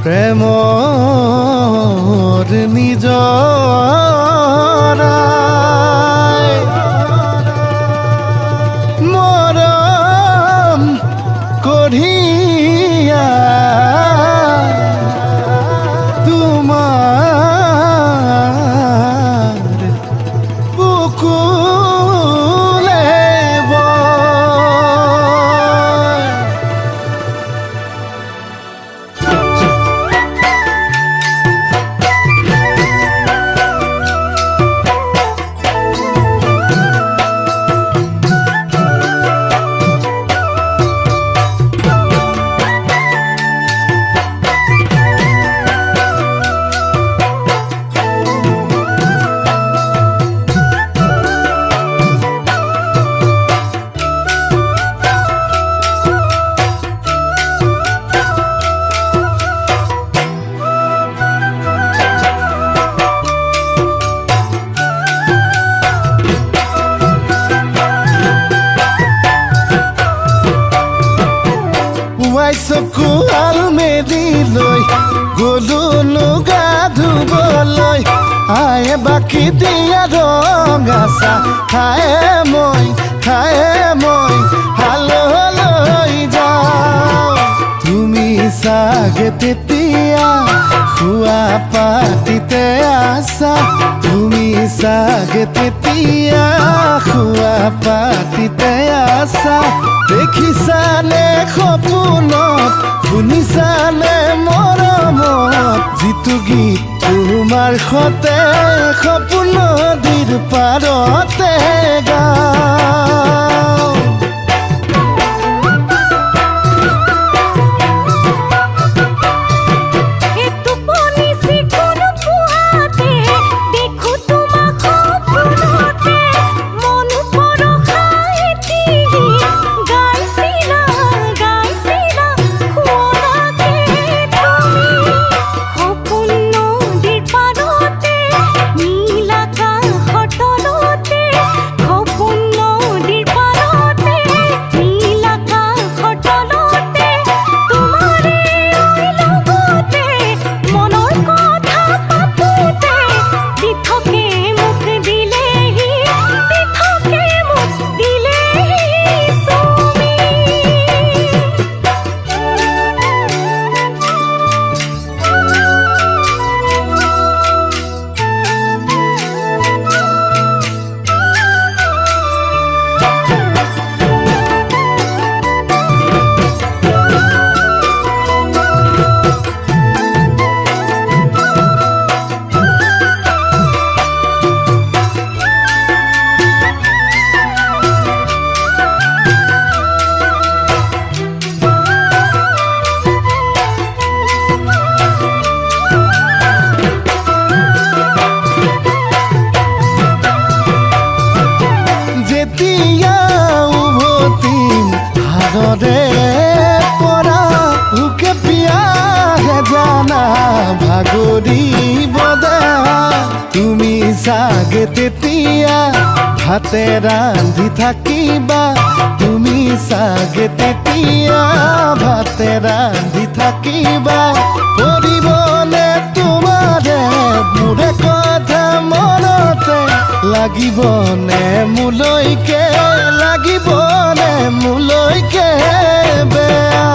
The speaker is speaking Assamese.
প্ৰেমৰ নিজৰাই মৰম কঢ়িয়া তোমাৰ বুকুলে চকু আলমেলি লৈ গলো লুগা ধুবলৈ আয়ে বাকি দিয়া ৰঙা চাহ খায়ে মই হাললৈ যাওঁ তুমি চাগে তেতিয়া খোৱা পাতিতে আছা তুমি চাগে তেতিয়া খোৱা পাতিতে আছা দেখিছানে সপোনত শুনিছানে মৰমত যিটো গীত তোমাৰ সতে সপোন নদীৰ পাৰতে গাওঁ পৰা উকে পিয়াহে জানা ভাগৰি বদা তুমি চাগে তেতিয়া ভাতে ৰান্ধি থাকিবা তুমি চাগে তেতিয়া ভাতে ৰান্ধি থাকিবা পৰিবনে তোমাৰে মোৰে কথা মনতে লাগিবনে মোলৈকে বেয়া